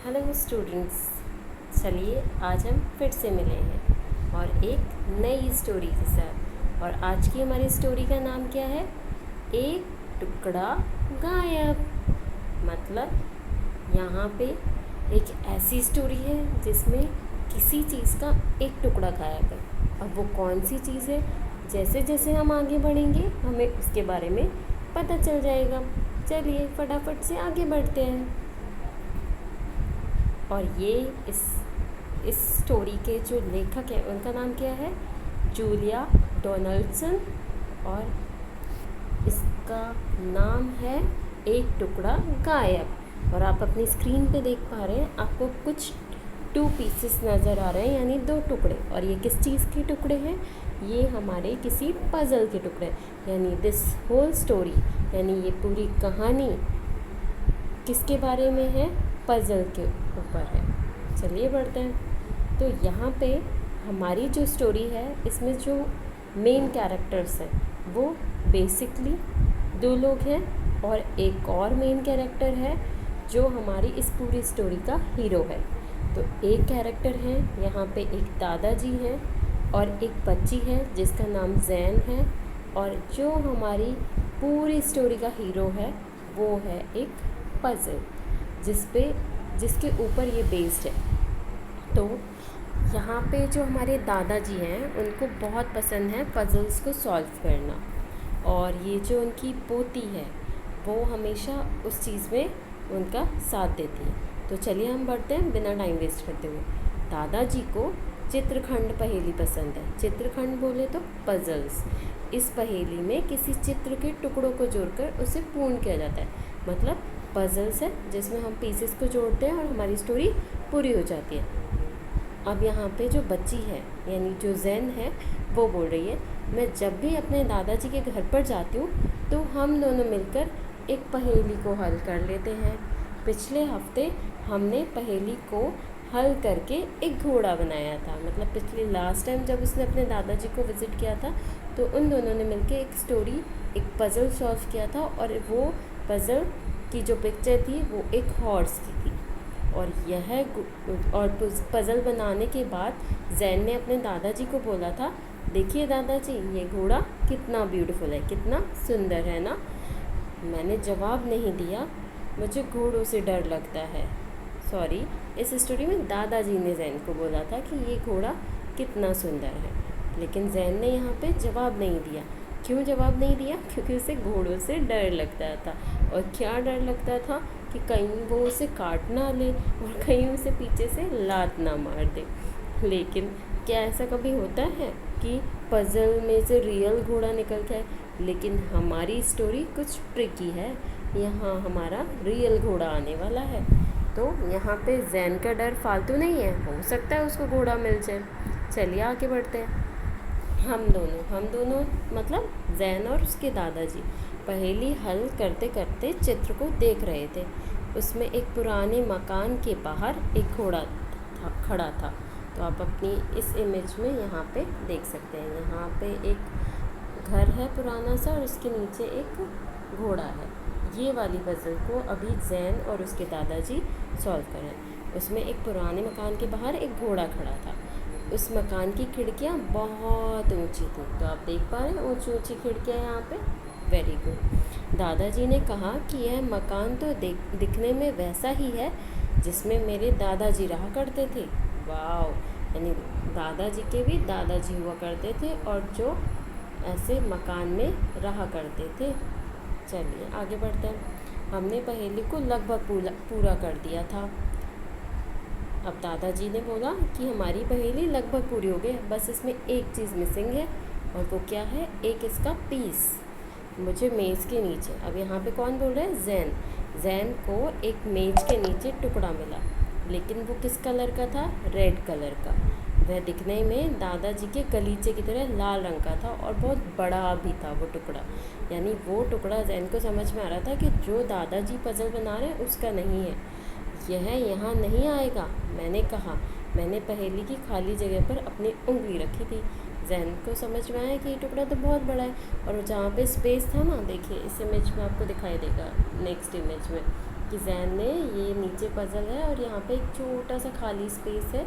Hello students, चलिए आज हम फिर से मिले हैं और एक नई स्टोरी के साथ। और आज की हमारी स्टोरी का नाम क्या है? एक टुकड़ा गायब। मतलब यहाँ पे एक ऐसी स्टोरी है जिसमें किसी चीज़ का एक टुकड़ा गायब है। अब वो कौन सी चीज़ है, जैसे जैसे हम आगे बढ़ेंगे हमें उसके बारे में पता चल जाएगा। चलिए फटाफट से आगे बढ़ते हैं। और ये इस स्टोरी के जो लेखक हैं उनका नाम क्या है? Julia Donaldson. और इसका नाम है एक टुकड़ा गायब। और आप अपनी स्क्रीन पे देख पा रहे हैं, आपको कुछ 2 पीसेस नज़र आ रहे हैं, यानी 2 टुकड़े। और ये किस चीज़ के टुकड़े हैं? ये हमारे किसी पज़ल के टुकड़े, यानी दिस होल स्टोरी, यानी ये पूरी कहानी किसके बारे में है? पज़ल के ऊपर है। चलिए बढ़ते हैं। तो यहाँ पे हमारी जो स्टोरी है, इसमें जो मेन कैरेक्टर्स हैं वो बेसिकली 2 लोग हैं, और एक और मेन कैरेक्टर है जो हमारी इस पूरी स्टोरी का हीरो है। तो एक कैरेक्टर है यहाँ पे, एक दादाजी हैं और एक बच्ची है जिसका नाम जैन है। और जो हमारी पूरी स्टोरी का हीरो है वो है एक पज़ल जिसके ऊपर ये बेस्ड है। तो यहाँ पे जो हमारे दादाजी हैं उनको बहुत पसंद है पज़ल्स को सॉल्व करना, और ये जो उनकी पोती है वो हमेशा उस चीज़ में उनका साथ देती है। तो चलिए हम बढ़ते हैं बिना टाइम वेस्ट करते हुए। दादाजी को चित्रखंड पहेली पसंद है। चित्रखंड बोले तो पज़ल्स। इस पहेली में किसी चित्र के टुकड़ों को जोड़कर उसे पूर्ण किया जाता है। मतलब पज़ल्स है जिसमें हम पीसेस को जोड़ते हैं और हमारी स्टोरी पूरी हो जाती है। अब यहाँ पे जो बच्ची है, यानी जो जैन है, वो बोल रही है, मैं जब भी अपने दादाजी के घर पर जाती हूँ तो हम दोनों मिलकर एक पहेली को हल कर लेते हैं। पिछले हफ्ते हमने पहेली को हल करके एक घोड़ा बनाया था। मतलब पिछले लास्ट टाइम जब उसने अपने दादाजी को विज़िट किया था तो उन दोनों ने मिलकर एक स्टोरी, एक पज़ल सॉल्व किया था। और वो पज़ल की जो पिक्चर थी वो एक हॉर्स की थी। और पज़ल बनाने के बाद जैन ने अपने दादाजी को बोला था, देखिए दादाजी, ये घोड़ा कितना ब्यूटीफुल है, कितना सुंदर है ना। मैंने जवाब नहीं दिया, मुझे घोड़ों से डर लगता है। सॉरी, इस स्टोरी में दादाजी ने जैन को बोला था कि ये घोड़ा कितना सुंदर है, लेकिन जैन ने यहाँ पे जवाब नहीं दिया। क्यों जवाब नहीं दिया? क्योंकि उसे घोड़ों से डर लगता था। और क्या डर लगता था कि कहीं वो उसे काट ना ले और कहीं उसे पीछे से लात ना मार दे। लेकिन क्या ऐसा कभी होता है कि पज़ल में से रियल घोड़ा निकल जाए? लेकिन हमारी स्टोरी कुछ ट्रिकी है। यहाँ हमारा रियल घोड़ा आने वाला है। तो यहाँ पे जैन का डर फालतू नहीं है, हो सकता है उसको घोड़ा मिल जाए। चलिए आगे बढ़ते हैं। हम दोनों मतलब जैन और उसके दादाजी पहेली हल करते करते चित्र को देख रहे थे। उसमें एक पुराने मकान के बाहर एक घोड़ा खड़ा था। तो आप अपनी इस इमेज में यहाँ पे देख सकते हैं। यहाँ पे एक घर है पुराना सा और उसके नीचे एक घोड़ा है। ये वाली पज़ल को अभी जैन और उसके दादाजी सॉल्व करें। उसमें एक पुराने मकान के बाहर एक घोड़ा खड़ा था। उस मकान की खिड़कियाँ बहुत ऊंची थी। तो आप देख पा रहे हैं ऊंची ऊंची खिड़कियाँ यहाँ पे। Very good. दादाजी ने कहा कि यह मकान तो दिखने में वैसा ही है जिसमें मेरे दादाजी रहा करते थे। वाओ, यानी दादाजी के भी दादाजी हुआ करते थे और जो ऐसे मकान में रहा करते थे। चलिए आगे बढ़ते हैं। हमने पहेली को लगभग पूरा कर दिया था। अब दादाजी ने बोला कि हमारी पहेली लगभग पूरी हो गई, बस इसमें एक चीज़ मिसिंग है। और वो क्या है? एक इसका पीस मुझे मेज़ के नीचे। अब यहाँ पे कौन बोल रहा है? जैन को एक मेज़ के नीचे टुकड़ा मिला, लेकिन वो किस कलर का था? रेड कलर का। वह दिखने में दादाजी के गलीचे की तरह लाल रंग का था और बहुत बड़ा भी था वो टुकड़ा। यानी वो टुकड़ा जैन को समझ में आ रहा था कि जो दादाजी पज़ल बना रहे हैं उसका नहीं है। यह यहाँ नहीं आएगा, मैंने कहा। मैंने पहेली की खाली जगह पर अपनी उंगली रखी थी। जैन को समझ में आया कि ये टुकड़ा तो बहुत बड़ा है, और जहाँ पे स्पेस था ना, देखिए इस इमेज में आपको दिखाई देगा, नेक्स्ट इमेज में कि जैन ने ये नीचे पज़ल है और यहाँ पे एक छोटा सा खाली स्पेस है,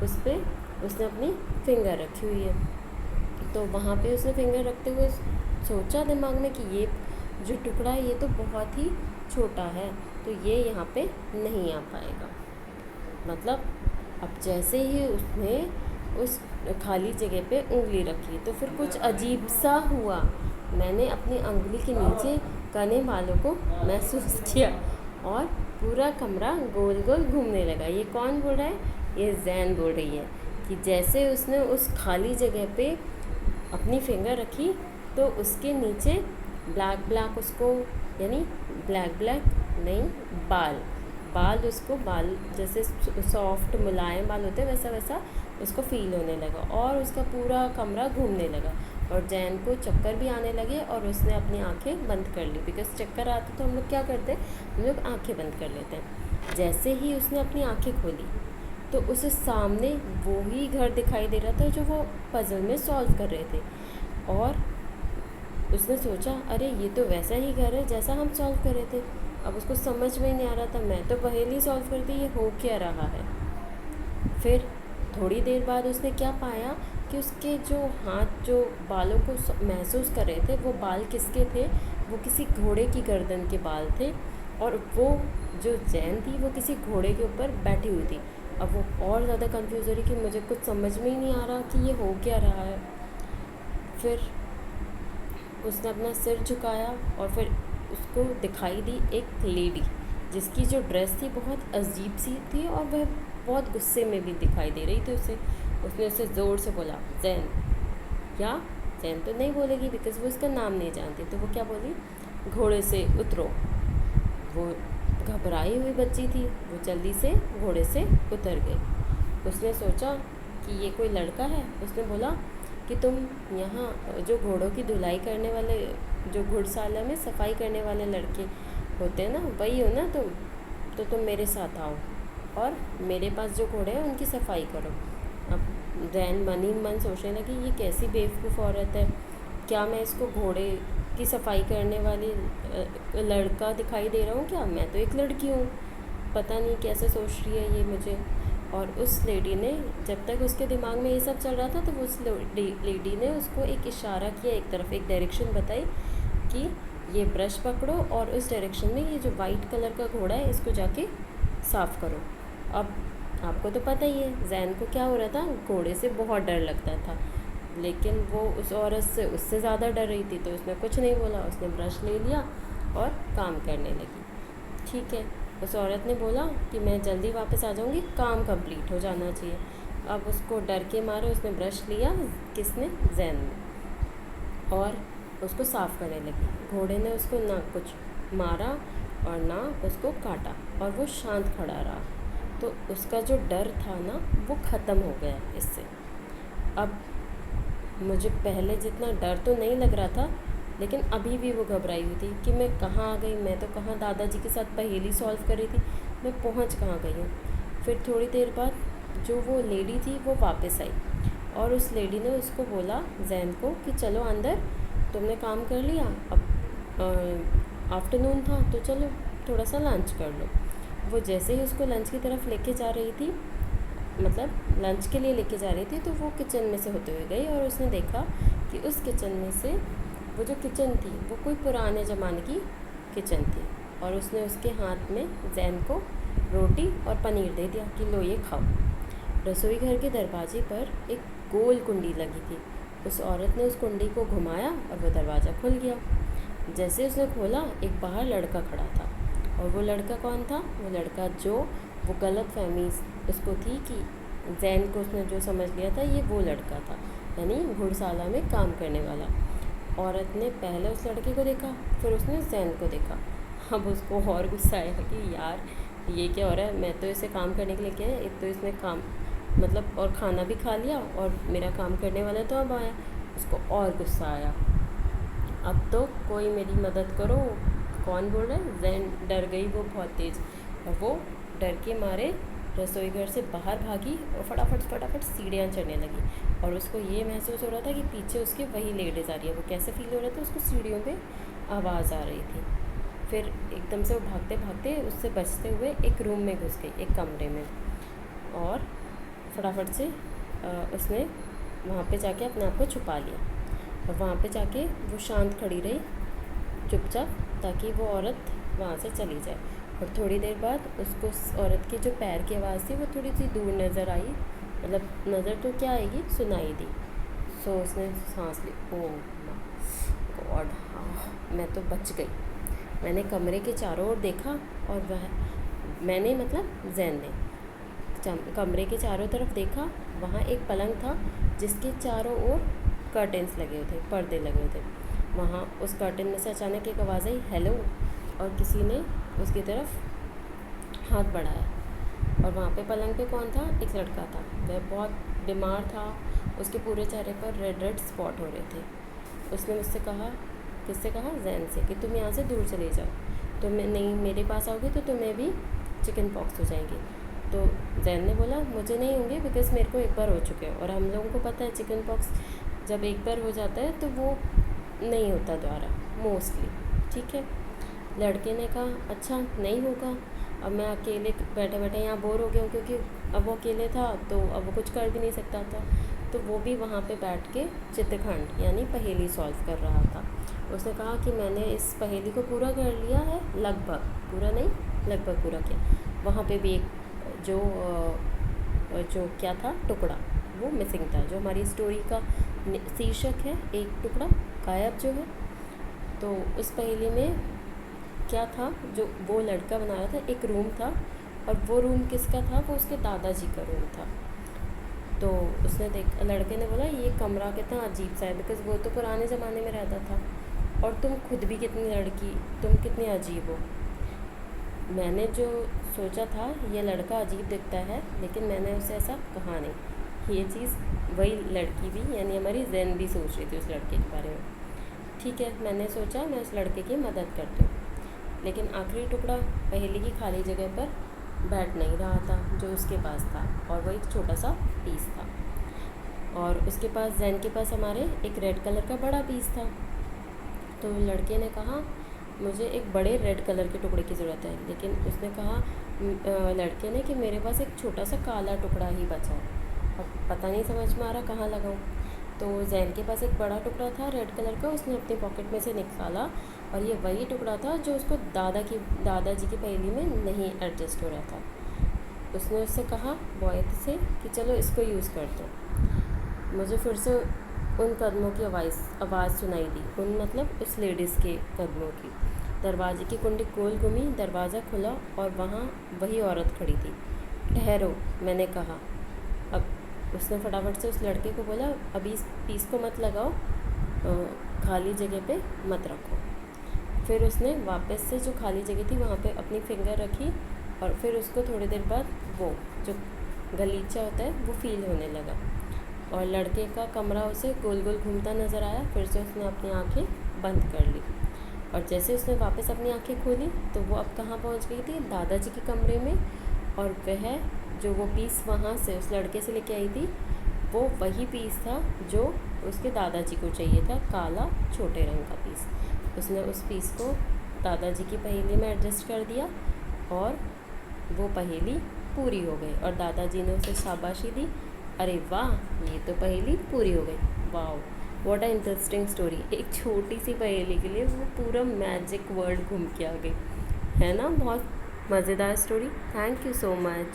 उस पर उसने अपनी फिंगर रखी हुई है। तो वहाँ पे उसने फिंगर रखते हुए सोचा दिमाग में कि ये जो टुकड़ा है ये तो बहुत ही छोटा है, तो ये यहाँ पे नहीं आ पाएगा। मतलब अब जैसे ही उसने उस खाली जगह पे उंगली रखी तो फिर कुछ अजीब सा हुआ। मैंने अपनी उंगली के नीचे करने वालों को महसूस किया और पूरा कमरा गोल गोल घूमने लगा। ये कौन बोल रहा है? ये जैन बोल रही है कि जैसे उसने उस खाली जगह पे अपनी फिंगर रखी तो उसके नीचे ब्लैक ब्लैक उसको, यानी ब्लैक ब्लैक नहीं, बाल उसको, बाल जैसे सॉफ्ट मुलायम बाल होते हैं वैसा वैसा उसको फील होने लगा और उसका पूरा कमरा घूमने लगा और जैन को चक्कर भी आने लगे और उसने अपनी आंखें बंद कर ली। बिकॉज चक्कर आते तो हम लोग क्या करते हैं, हम लोग आंखें बंद कर लेते हैं। जैसे ही उसने अपनी आंखें खोली तो उसे सामने वो ही घर दिखाई दे रहा था जो वो पज़ल में सॉल्व कर रहे थे। और उसने सोचा अरे ये तो वैसा ही घर है जैसा हम सॉल्व कर रहे थे। अब उसको समझ में ही नहीं आ रहा था, मैं तो पहेली सॉल्व कर दी, ये हो क्या रहा है। फिर थोड़ी देर बाद उसने क्या पाया कि उसके जो हाथ जो बालों को महसूस कर रहे थे वो बाल किसके थे, वो किसी घोड़े की गर्दन के बाल थे और वो जो जैन थी वो किसी घोड़े के ऊपर बैठी हुई थी। अब वो और ज़्यादा कंफ्यूज हो रही कि मुझे कुछ समझ में ही नहीं आ रहा कि ये हो क्या रहा है। फिर उसने अपना सिर झुकाया और फिर उसको दिखाई दी एक लेडी जिसकी जो ड्रेस थी बहुत अजीब सी थी और वह बहुत गुस्से में भी दिखाई दे रही थी उसे। उसने उसे ज़ोर से बोला जैन। क्या? जैन तो नहीं बोलेगी बिकॉज़ वो उसका नाम नहीं जानती, तो वो क्या बोली, घोड़े से उतरो। वो घबराई हुई बच्ची थी, वो जल्दी से घोड़े से उतर गई। उसने सोचा कि ये कोई लड़का है। उसने बोला कि तुम यहाँ जो घोड़ों की धुलाई करने वाले, जो घुड़शाला में सफाई करने वाले लड़के होते हैं ना, वही हो ना तुम, तो तुम मेरे साथ आओ और मेरे पास जो घोड़े हैं उनकी सफाई करो। अब जैन मन ही मन सोचने लगी ये कैसी बेवकूफ़ औरत है, क्या मैं इसको घोड़े की सफाई करने वाली लड़का दिखाई दे रहा हूँ क्या? मैं तो एक लड़की हूँ। पता नहीं कैसे सोच रही है ये मुझे। और उस लेडी ने, जब तक उसके दिमाग में ये सब चल रहा था तो उस लेडी ने उसको एक इशारा किया, एक तरफ एक डायरेक्शन बताई कि ये ब्रश पकड़ो और उस डायरेक्शन में ये जो वाइट कलर का घोड़ा है इसको जाके साफ़ करो। अब आपको तो पता ही है जैन को क्या हो रहा था, घोड़े से बहुत डर लगता था, लेकिन वो उस औरत से उससे ज़्यादा डर रही थी, तो उसने कुछ नहीं बोला। उसने ब्रश ले लिया और काम करने लगी। ठीक है, उस औरत ने बोला कि मैं जल्दी वापस आ जाऊँगी, काम कंप्लीट हो जाना चाहिए। अब उसको डर के मारे उसने ब्रश लिया, किसने? जैन ने, और उसको साफ़ करने लगी। घोड़े ने उसको ना कुछ मारा और ना उसको काटा और वो शांत खड़ा रहा। तो उसका जो डर था ना वो ख़त्म हो गया इससे। अब मुझे पहले जितना डर तो नहीं लग रहा था, लेकिन अभी भी वो घबराई हुई थी कि मैं कहाँ आ गई, मैं तो कहाँ दादाजी के साथ पहेली सॉल्व कर रही थी, मैं पहुँच कहाँ गई हूँ। फिर थोड़ी देर बाद जो वो लेडी थी वो वापस आई और उस लेडी ने उसको बोला जैन को कि चलो अंदर, तुमने काम कर लिया, अब आफ्टरनून था तो चलो थोड़ा सा लंच कर लो। वो जैसे ही उसको लंच की तरफ लेके जा रही थी, मतलब लंच के लिए लेके जा रही थी, तो वो किचन में से होते हुए गई और उसने देखा कि उस किचन में से वो जो किचन थी वो कोई पुराने ज़माने की किचन थी और उसने उसके हाथ में जैन को रोटी और पनीर दे दिया कि लो ये खाओ। रसोई घर के दरवाजे पर एक गोल कुंडी लगी थी। उस औरत ने उस कुंडी को घुमाया और वो दरवाज़ा खुल गया। जैसे उसने खोला, एक बाहर लड़का खड़ा था और वो लड़का कौन था? वो लड़का जो वो गलत फहमी उसको थी कि जैन को उसने जो समझ लिया था ये वो लड़का था, यानी घुड़शाला में काम करने वाला। औरत ने पहले उस लड़के को देखा, फिर उसने जैन को देखा। अब उसको और गुस्सा आया कि यार ये क्या हो रहा है, मैं तो इसे काम करने के लिए क्या है, एक तो इसने काम मतलब और खाना भी खा लिया और मेरा काम करने वाला तो अब आया। उसको और गुस्सा आया, अब तो कोई मेरी मदद करो। कौन बोल रहा है? जैन डर गई वो बहुत तेज़ और वो डर के मारे रसोई घर से बाहर भागी और फटाफट सीढ़ियाँ चढ़ने लगी और उसको ये महसूस हो रहा था कि पीछे उसके वही लेडीज़ आ रही है। वो कैसे फील हो रहा था? उसको सीढ़ियों पे आवाज़ आ रही थी। फिर एकदम से वो भागते भागते उससे बचते हुए एक रूम में घुस गई, एक कमरे में, और फटाफट से उसने वहाँ पे जाके अपने आप को छुपा लिया। और वहाँ पे जाके वो शांत खड़ी रही चुपचाप, ताकि वो औरत वहाँ से चली जाए। और थोड़ी देर बाद उसको उस औरत के जो पैर की आवाज़ थी वो थोड़ी सी दूर नज़र आई, मतलब नज़र तो क्या आएगी, सुनाई दी। सो उसने सांस ली, ओ गॉड, हाँ मैं तो बच गई। मैंने कमरे के चारों ओर देखा, और वह मैंने मतलब जैन ने कमरे के चारों तरफ देखा। वहाँ एक पलंग था जिसके चारों ओर कर्टेंस लगे हुए थे, पर्दे लगे हुए थे। वहाँ उस कर्टेन में से अचानक एक आवाज़ आई, हेलो, और किसी ने उसकी तरफ हाथ बढ़ाया। और वहाँ पे पलंग पे कौन था, एक लड़का था। वह बहुत बीमार था, उसके पूरे चेहरे पर रेड रेड स्पॉट हो रहे थे। उसने मुझसे कहा, किससे कहा, जैन से, कि तुम यहाँ से दूर चले जाओ, तुम नहीं मेरे पास आओगे तो तुम्हें भी चिकन पॉक्स हो जाएंगे। तो जैन ने बोला, मुझे नहीं होंगे, बिकॉज़ मेरे को एक बार हो चुके हैं, और हम लोगों को पता है चिकन पॉक्स जब एक बार हो जाता है तो वो नहीं होता दोबारा मोस्टली, ठीक है। लड़के ने कहा, अच्छा नहीं होगा, अब मैं अकेले बैठे बैठे यहाँ बोर हो गया हूँ, क्योंकि अब वो अकेले था तो अब वो कुछ कर भी नहीं सकता था। तो वो भी वहाँ पे बैठ के चित्रखंड यानी पहेली सॉल्व कर रहा था। उसने कहा कि मैंने इस पहेली को पूरा कर लिया है, लगभग, पूरा नहीं लगभग पूरा किया। वहाँ पे भी एक जो क्या था, टुकड़ा, वो मिसिंग था, जो हमारी स्टोरी का शीर्षक है, एक टुकड़ा गायब जो है। तो उस पहेली में क्या था, जो वो लड़का बना रहा था, एक रूम था, और वो रूम किसका था, वो उसके दादाजी का रूम था। तो उसने लड़के ने बोला, ये कमरा कितना अजीब सा है, बिकॉज़ वो तो पुराने ज़माने में रहता था, और तुम खुद भी कितनी लड़की, तुम कितनी अजीब हो। मैंने जो सोचा था, ये लड़का अजीब दिखता है, लेकिन मैंने उसे ऐसा कहा नहीं। ये चीज़ वही लड़की भी, यानी हमारी जैन भी सोच रही थी उस लड़के के बारे में। ठीक है, मैंने सोचा मैं उस लड़के की मदद करती हूँ। लेकिन आखिरी टुकड़ा पहेली की खाली जगह पर बैठ नहीं रहा था जो उसके पास था, और वो एक छोटा सा पीस था। और उसके पास, जैन के पास, हमारे एक रेड कलर का बड़ा पीस था। तो लड़के ने कहा, मुझे एक बड़े रेड कलर के टुकड़े की ज़रूरत है। लेकिन उसने कहा, लड़के ने, कि मेरे पास एक छोटा सा काला टुकड़ा ही बचा है, अब पता नहीं समझ में आ रहा कहाँ लगाऊँ। तो जैन के पास एक बड़ा टुकड़ा था रेड कलर का, उसने अपने पॉकेट में से निकाला, और ये वही टुकड़ा था जो उसको दादाजी की पहेली में नहीं एडजस्ट हो रहा था। उसने उससे कहा, बॉय से, कि चलो इसको यूज़ कर दो। मुझे फिर से उन कदमों की आवाज़ सुनाई दी, उन मतलब उस लेडीज़ के कदमों की। दरवाजे की कुंडी गोल घूमी, दरवाज़ा खुला, और वहाँ वही औरत खड़ी थी। ठहरो, मैंने कहा। अब उसने फटाफट से उस लड़के को बोला, अभी इस पीस को मत लगाओ, खाली जगह पे मत रखो। फिर उसने वापस से जो खाली जगह थी वहाँ पे अपनी फिंगर रखी, और फिर उसको थोड़ी देर बाद वो जो गलीचा होता है वो फील होने लगा, और लड़के का कमरा उसे गोल गोल घूमता नज़र आया। फिर से उसने अपनी आंखें बंद कर ली, और जैसे उसने वापस अपनी आंखें खोली तो वो अब कहाँ पहुँच गई थी, दादाजी के कमरे में। और वह जो वो पीस वहाँ से उस लड़के से लेके आई थी, वो वही पीस था जो उसके दादाजी को चाहिए था, काला छोटे रंग का पीस। उसने उस पीस को दादाजी की पहेली में एडजस्ट कर दिया, और वो पहेली पूरी हो गई, और दादाजी ने उसे शाबाशी दी, अरे वाह, ये तो पहेली पूरी हो गई, वाह, व्हाट अ इंटरेस्टिंग स्टोरी। एक छोटी सी पहेली के लिए वो पूरा मैजिक वर्ल्ड घूम के आ गई, है ना। बहुत मज़ेदार story. Thank you so much.